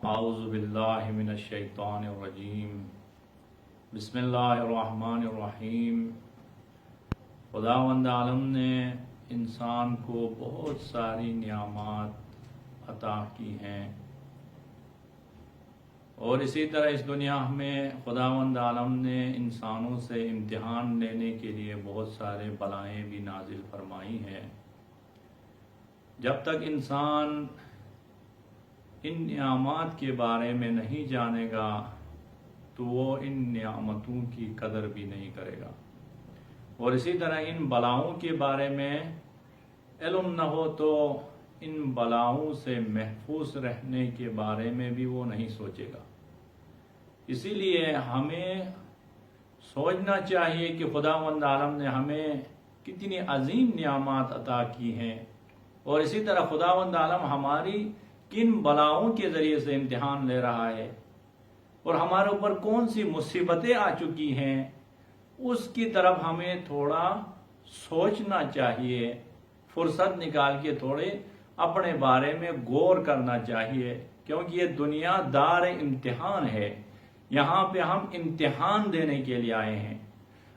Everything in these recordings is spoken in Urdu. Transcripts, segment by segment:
اعوذ باللہ من الشیطان الرجیم بسم اللہ الرحمن الرحیم۔ خداوند عالم نے انسان کو بہت ساری نعمات عطا کی ہیں، اور اسی طرح اس دنیا میں خداوند عالم نے انسانوں سے امتحان لینے کے لیے بہت سارے بلائیں بھی نازل فرمائی ہیں۔ جب تک انسان ان نعمات کے بارے میں نہیں جانے گا تو وہ ان نعمتوں کی قدر بھی نہیں کرے گا، اور اسی طرح ان بلاؤں کے بارے میں علم نہ ہو تو ان بلاؤں سے محفوظ رہنے کے بارے میں بھی وہ نہیں سوچے گا۔ اسی لیے ہمیں سوچنا چاہیے کہ خداوند عالم نے ہمیں کتنی عظیم نعمات عطا کی ہیں، اور اسی طرح خداوند عالم ہماری کن بلاؤں کے ذریعے سے امتحان لے رہا ہے، اور ہمارے اوپر کون سی مصیبتیں آ چکی ہیں، اس کی طرف ہمیں تھوڑا سوچنا چاہیے، فرصت نکال کے تھوڑے اپنے بارے میں غور کرنا چاہیے، کیونکہ یہ دنیا دار امتحان ہے۔ یہاں پہ ہم امتحان دینے کے لیے آئے ہیں۔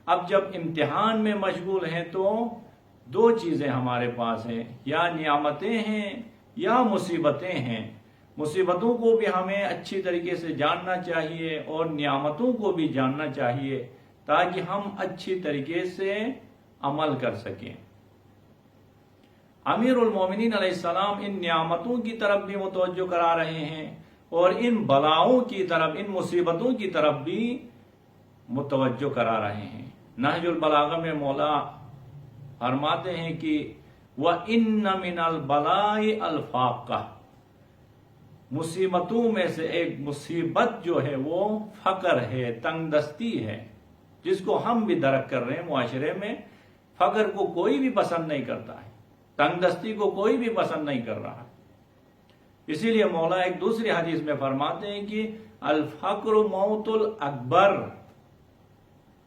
اب جب امتحان میں مشغول ہیں تو دو چیزیں ہمارے پاس ہیں، یا نعمتیں ہیں یا مصیبتیں ہیں۔ مصیبتوں کو بھی ہمیں اچھی طریقے سے جاننا چاہیے اور نعمتوں کو بھی جاننا چاہیے، تاکہ ہم اچھی طریقے سے عمل کر سکیں۔ امیر المومنین علیہ السلام ان نعمتوں کی طرف بھی متوجہ کرا رہے ہیں، اور ان بلاؤں کی طرف، ان مصیبتوں کی طرف بھی متوجہ کرا رہے ہیں۔ نہج البلاغہ میں مولا فرماتے ہیں کہ وَإِنَّ مِنَ الْبَلَاءِ الْفَاقَةَ، مصیبتوں میں سے ایک مصیبت جو ہے وہ فقر ہے، تنگ دستی ہے، جس کو ہم بھی درک کر رہے ہیں۔ معاشرے میں فقر کو کوئی بھی پسند نہیں کرتا ہے، تنگ دستی کو کوئی بھی پسند نہیں کر رہا ہے۔ اسی لیے مولا ایک دوسری حدیث میں فرماتے ہیں کہ الفقر موت الاکبر،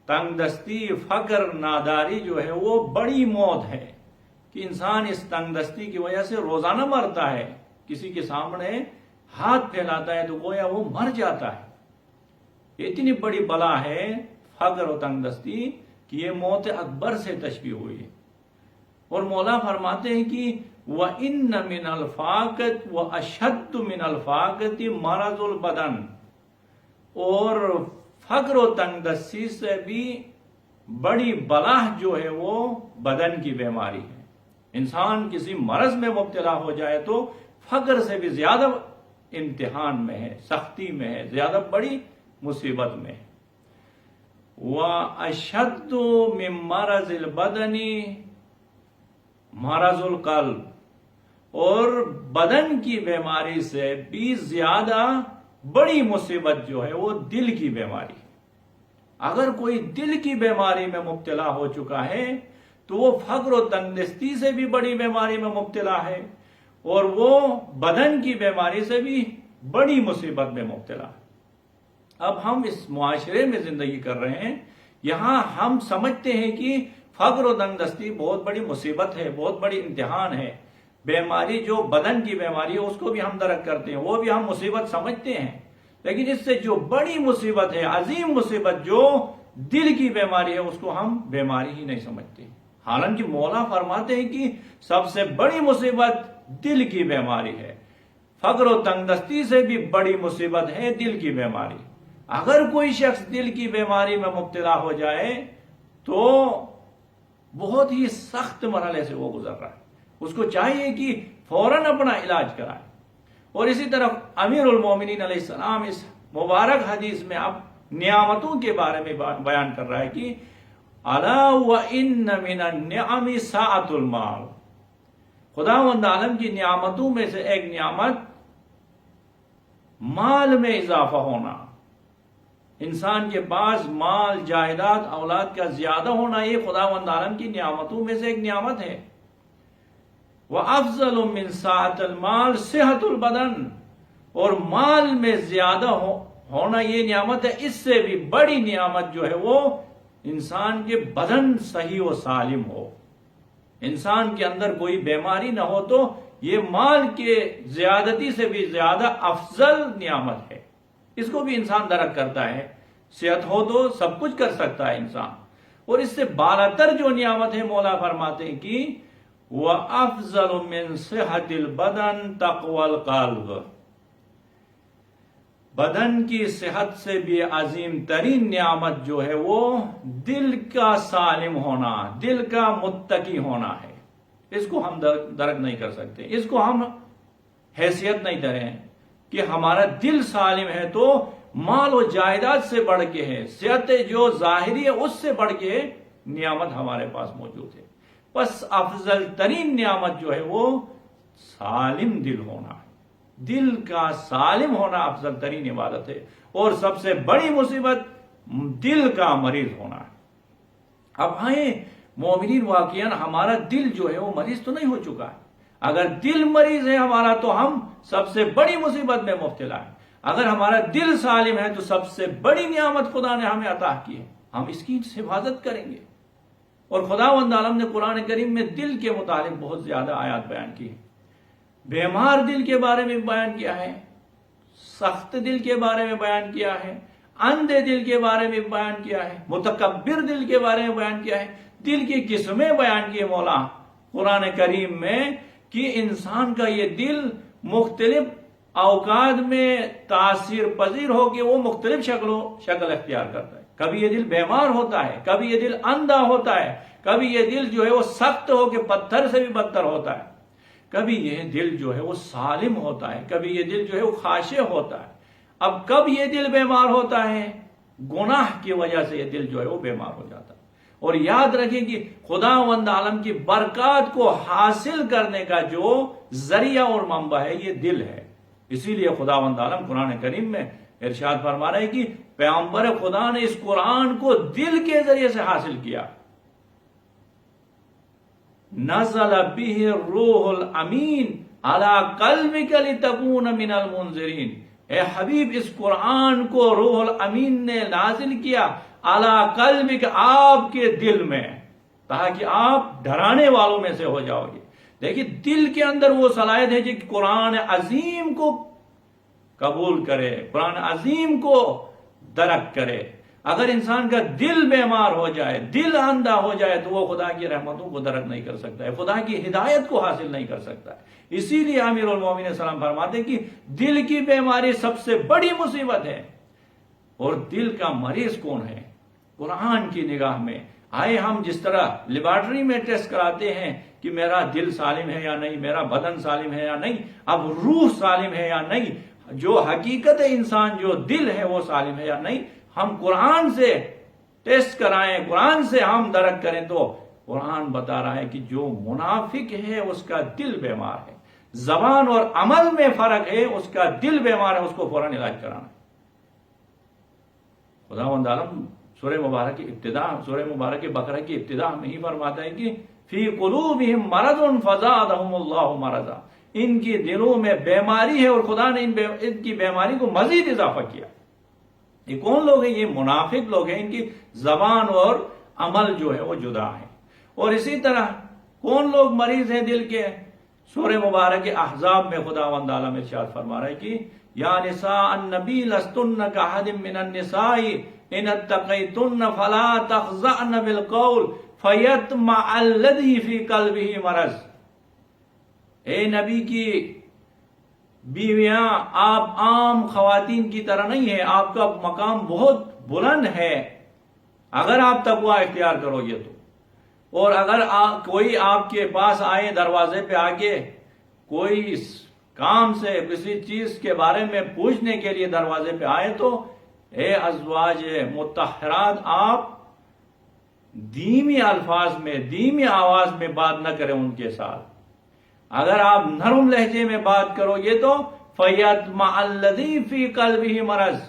تنگ دستی، فقر، ناداری جو ہے وہ بڑی موت ہے، کہ انسان اس تنگ دستی کی وجہ سے روزانہ مرتا ہے۔ کسی کے سامنے ہاتھ پھیلاتا ہے تو گویا وہ مر جاتا ہے۔ اتنی بڑی بلا ہے فقر و تنگ دستی کہ یہ موت اکبر سے تشبیہ ہوئی ہے۔ اور مولا فرماتے ہیں کہ وَإِنَّ مِنَ الْفَاقَةِ وَأَشَدُّ مِنَ الْفَاقَةِ مَرَضُ الْبَدَنِ، اور فقر و تنگ دستی سے بھی بڑی بلا جو ہے وہ بدن کی بیماری ہے۔ انسان کسی مرض میں مبتلا ہو جائے تو فقر سے بھی زیادہ امتحان میں ہے، سختی میں ہے، زیادہ بڑی مصیبت میں ہے۔ وَأَشَدُّ مِن مَرَضِ الْبَدَنِ مَرَضُ الْقَلْبِ، اور بدن کی بیماری سے بھی زیادہ بڑی مصیبت جو ہے وہ دل کی بیماری ہے۔ اگر کوئی دل کی بیماری میں مبتلا ہو چکا ہے تو وہ فقر و تنگ دستی سے بھی بڑی بیماری میں مبتلا ہے، اور وہ بدن کی بیماری سے بھی بڑی مصیبت میں مبتلا ہے۔ اب ہم اس معاشرے میں زندگی کر رہے ہیں، یہاں ہم سمجھتے ہیں کہ فقر و تنگ دستی بہت بڑی مصیبت ہے، بہت بڑی امتحان ہے۔ بیماری جو بدن کی بیماری ہے اس کو بھی ہم درک کرتے ہیں، وہ بھی ہم مصیبت سمجھتے ہیں، لیکن اس سے جو بڑی مصیبت ہے، عظیم مصیبت جو دل کی بیماری ہے، اس کو ہم بیماری ہی نہیں سمجھتے۔ حالانکہ مولا فرماتے ہیں کہ سب سے بڑی مصیبت دل کی بیماری ہے، فقر و تنگ دستی سے بھی بڑی مصیبت ہے دل کی بیماری۔ اگر کوئی شخص دل کی بیماری میں مبتلا ہو جائے تو بہت ہی سخت مرحلے سے وہ گزر رہا ہے، اس کو چاہیے کہ فوراً اپنا علاج کرائے۔ اور اسی طرح امیر المومنین علیہ السلام اس مبارک حدیث میں اب نعمتوں کے بارے میں بیان کر رہا ہے کہ الا وان من النعم سعۃ المال، خداوند عالم کی نعمتوں میں سے ایک نعمت مال میں اضافہ ہونا، انسان کے پاس مال، جائیداد، اولاد کا زیادہ ہونا، یہ خداوند عالم کی نعمتوں میں سے ایک نعمت ہے۔ وَأَفْضَلُ مِنْ سَعَةِ الْمَالِ صِحَةُ الْبَدَنِ، اور مال میں زیادہ ہونا یہ نعمت ہے، اس سے بھی بڑی نعمت جو ہے وہ انسان کے بدن صحیح و سالم ہو، انسان کے اندر کوئی بیماری نہ ہو تو یہ مال کے زیادتی سے بھی زیادہ افضل نعمت ہے، اس کو بھی انسان درک کرتا ہے۔ صحت ہو تو سب کچھ کر سکتا ہے انسان، اور اس سے بالاتر جو نعمت ہے مولا فرماتے ہیں کہ وَأَفْضَلُ مِنْ صِحَّةِ الْبَدَنِ تَقْوَى الْقَلْبِ، بدن کی صحت سے بھی عظیم ترین نعمت جو ہے وہ دل کا سالم ہونا، دل کا متقی ہونا ہے۔ اس کو ہم درک نہیں کر سکتے، اس کو ہم حیثیت نہیں دے رہے ہیں کہ ہمارا دل سالم ہے تو مال و جائیداد سے بڑھ کے ہے، صحت جو ظاہری ہے اس سے بڑھ کے نعمت ہمارے پاس موجود ہے۔ بس افضل ترین نعمت جو ہے وہ سالم دل ہونا ہے، دل کا سالم ہونا افضل ترین عبادت ہے، اور سب سے بڑی مصیبت دل کا مریض ہونا ہے۔ اب آئیں مومنین، واقعاً ہمارا دل جو ہے وہ مریض تو نہیں ہو چکا ہے۔ اگر دل مریض ہے ہمارا تو ہم سب سے بڑی مصیبت میں مبتلا ہیں۔ اگر ہمارا دل سالم ہے تو سب سے بڑی نعمت خدا نے ہمیں عطا کی ہے، ہم اس کی حفاظت کریں گے۔ اور خداوند عالم نے قرآن کریم میں دل کے متعلق بہت زیادہ آیات بیان کی ہے۔ بیمار دل کے بارے میں بیان کیا ہے، سخت دل کے بارے میں بیان کیا ہے، اندھے دل کے بارے میں بیان کیا ہے، متکبر دل کے بارے میں بیان کیا ہے، دل کی قسمیں بیان کی مولا قرآن کریم میں کہ انسان کا یہ دل مختلف اوقات میں تاثیر پذیر ہو کے وہ مختلف شکل اختیار کرتا ہے۔ کبھی یہ دل بیمار ہوتا ہے، کبھی یہ دل اندھا ہوتا ہے، کبھی یہ دل جو ہے وہ سخت ہو کے پتھر سے بھی بدتر ہوتا ہے، کبھی یہ دل جو ہے وہ سالم ہوتا ہے، کبھی یہ دل جو ہے وہ خاشع ہوتا ہے۔ اب کب یہ دل بیمار ہوتا ہے؟ گناہ کی وجہ سے یہ دل جو ہے وہ بیمار ہو جاتا ہے۔ اور یاد رکھیں کہ خداوند عالم کی برکات کو حاصل کرنے کا جو ذریعہ اور منبع ہے یہ دل ہے۔ اسی لیے خداوند عالم قرآن کریم میں ارشاد فرما رہے ہیں کہ پیغمبر خدا نے اس قرآن کو دل کے ذریعے سے حاصل کیا۔ نزل به الروح الامین علی قلبک لتکون من المنذرین، اے حبیب اس قرآن کو روح الامین نے نازل کیا علی قلبک، آپ کے دل میں، تاکہ آپ ڈرانے والوں میں سے ہو جاؤ گے۔ دیکھیے دل کے اندر وہ صلاحیت ہے کہ قرآن عظیم کو قبول کرے، قرآن عظیم کو درک کرے۔ اگر انسان کا دل بیمار ہو جائے، دل اندھا ہو جائے تو وہ خدا کی رحمتوں کو درک نہیں کر سکتا ہے، خدا کی ہدایت کو حاصل نہیں کر سکتا ہے۔ اسی لیے امیر المومنین السلام فرماتے ہیں کہ دل کی بیماری سب سے بڑی مصیبت ہے۔ اور دل کا مریض کون ہے؟ قرآن کی نگاہ میں آئے ہم جس طرح لیبارٹری میں ٹیسٹ کراتے ہیں کہ میرا دل سالم ہے یا نہیں، میرا بدن سالم ہے یا نہیں، اب روح سالم ہے یا نہیں، جو حقیقت انسان جو دل ہے وہ سالم ہے یا نہیں، ہم قرآن سے ٹیسٹ کرائیں، قرآن سے ہم درک کریں تو قرآن بتا رہا ہے کہ جو منافق ہے اس کا دل بیمار ہے، زبان اور عمل میں فرق ہے، اس کا دل بیمار ہے، اس کو فوراً علاج کرانا ہے۔ خداوند عالم سورہ مبارک بقرہ کی ابتدا میں ہی فرماتا ہے کہ فی قلوبہم مرض فزادہم اللہ مرضا، ان کی دلوں میں بیماری ہے اور خدا نے ان کی بیماری کو مزید اضافہ کیا۔ یہ کون لوگ ہیں؟ یہ منافق لوگ ہیں، ان کی زبان اور عمل جو ہے وہ جدا ہے۔ اور اسی طرح کون لوگ مریض ہیں دل کے؟ سورہ مبارک احزاب میں خداوند عالم ارشاد فرما رہا ہے کہ یا نساء النبی لستن کاحد من النساء ان اتقیتن فلا تخضعن بالقول فیطمع الذی فی قلبہ مرض، اے نبی کی بیویاں آپ عام خواتین کی طرح نہیں ہیں، آپ کا مقام بہت بلند ہے اگر آپ تقوی اختیار کرو گے تو۔ اور اگر کوئی آپ کے پاس آئے دروازے پہ آگے کوئی کام سے کسی چیز کے بارے میں پوچھنے کے لیے دروازے پہ آئے تو اے ازواج مطہرات آپ دھیمی الفاظ میں، دھیمی آواز میں بات نہ کریں ان کے ساتھ۔ اگر آپ نرم لہجے میں بات کرو گے تو فَيَطْمَعَ الَّذِي فِي قَلْبِهِ مرض،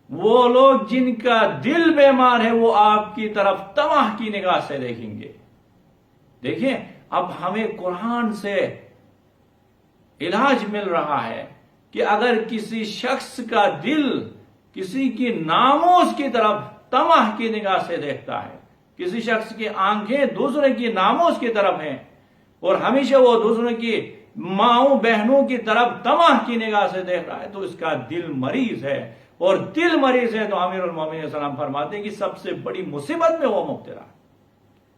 وہ لوگ جن کا دل بیمار ہے وہ آپ کی طرف طمع کی نگاہ سے دیکھیں گے۔ دیکھیں اب ہمیں قرآن سے علاج مل رہا ہے کہ اگر کسی شخص کا دل کسی کی ناموس کی طرف طمع کی نگاہ سے دیکھتا ہے، کسی شخص کی آنکھیں دوسرے کی ناموس کی طرف ہیں اور ہمیشہ وہ دوسرے کی ماؤں بہنوں کی طرف طمع کی نگاہ سے دیکھ رہا ہے تو اس کا دل مریض ہے، اور دل مریض ہے تو امیر المومنین علیہ السلام فرماتے ہیں کہ سب سے بڑی مصیبت میں وہ مبتلا ہے۔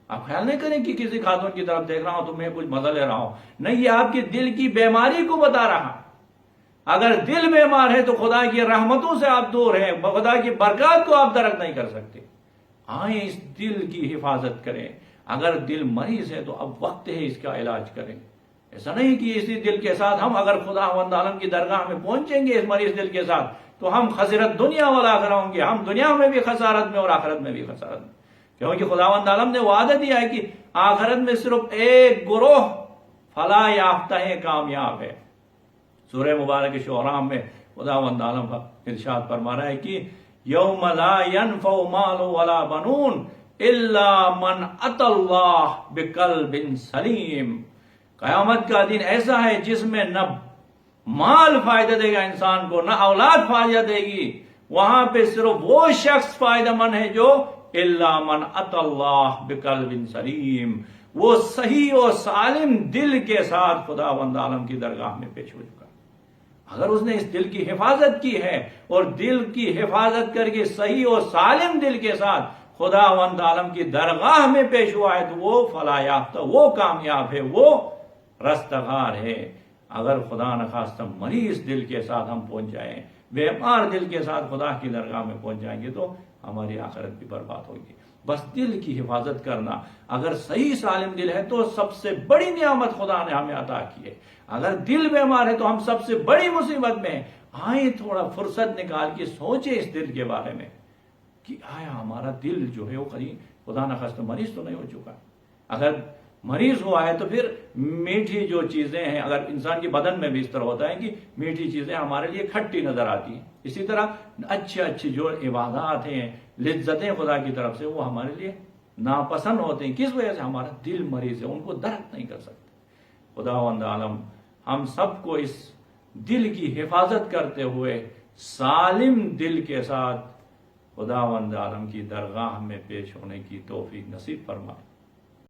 آپ خیال نہیں کریں کہ کسی خاتون کی طرف دیکھ رہا ہوں تو میں کچھ مزہ لے رہا ہوں، نہیں، یہ آپ کے دل کی بیماری کو بتا رہا۔ اگر دل بیمار ہے تو خدا کی رحمتوں سے آپ دور ہیں، خدا کی برکات کو آپ درک نہیں کر سکتے۔ آئیں اس دل کی حفاظت کریں، اگر دل مریض ہے تو اب وقت ہے اس کا علاج کریں۔ ایسا نہیں کہ اسی دل کے ساتھ ہم اگر خداوند عالم کی درگاہ میں پہنچیں گے اس مریض دل کے ساتھ تو ہم خسرت دنیا والآخرہ ہوں گے، ہم دنیا میں بھی خسارت میں اور آخرت میں بھی خسارت میں، کیونکہ خداوند عالم نے وعدہ دیا ہے کہ آخرت میں صرف ایک گروہ فلاح یافتہ کامیاب ہے۔ سورہ مبارک شعراء میں خداوند عالم ارشاد فرما رہا ہے کہ یوم لا ينفع مال ولا بنون الا من اتى اللہ بقلب سلیم، قیامت کا دن ایسا ہے جس میں نہ مال فائدہ دے گا انسان کو، نہ اولاد فائدہ دے گی، وہاں پہ صرف وہ شخص فائدہ مند ہے جو الا من اتى اللہ بقلب سلیم، وہ صحیح اور سالم دل کے ساتھ خداوند عالم کی درگاہ میں پیش ہو چکا۔ اگر اس نے اس دل کی حفاظت کی ہے اور دل کی حفاظت کر کے صحیح اور سالم دل کے ساتھ خداوند عالم کی درگاہ میں پیش ہوا ہے تو وہ فلاح یافتہ، وہ کامیاب ہے، وہ رستگار ہے۔ اگر خدا نخواستہ مریض دل کے ساتھ ہم پہنچ جائیں، بیمار دل کے ساتھ خدا کی درگاہ میں پہنچ جائیں گے تو ہماری آخرت بھی برباد ہوگی۔ بس دل کی حفاظت کرنا، اگر صحیح سالم دل ہے تو سب سے بڑی نعمت خدا نے ہمیں عطا کی ہے۔ اگر دل بیمار ہے تو ہم سب سے بڑی مصیبت میں ہیں۔ آئیں تھوڑا فرصت نکال کے سوچیں اس دل کے بارے میں کہ آیا ہمارا دل جو ہے وہ خدا نخواستہ مریض تو نہیں ہو چکا؟ اگر مریض ہوا ہے تو پھر میٹھی جو چیزیں ہیں، اگر انسان کے بدن میں بھی اس طرح ہوتا ہے کہ میٹھی چیزیں ہمارے لیے کھٹی نظر آتی ہیں، اسی طرح اچھی جو عبادات ہیں، لذتیں خدا کی طرف سے، وہ ہمارے لیے ناپسند ہوتے ہیں۔ کس وجہ سے؟ ہمارا دل مریض ہے، ان کو درک نہیں کر سکتے۔ خداوند عالم ہم سب کو اس دل کی حفاظت کرتے ہوئے سالم دل کے ساتھ خداوند عالم کی درگاہ میں پیش ہونے کی توفیق نصیب فرمائے۔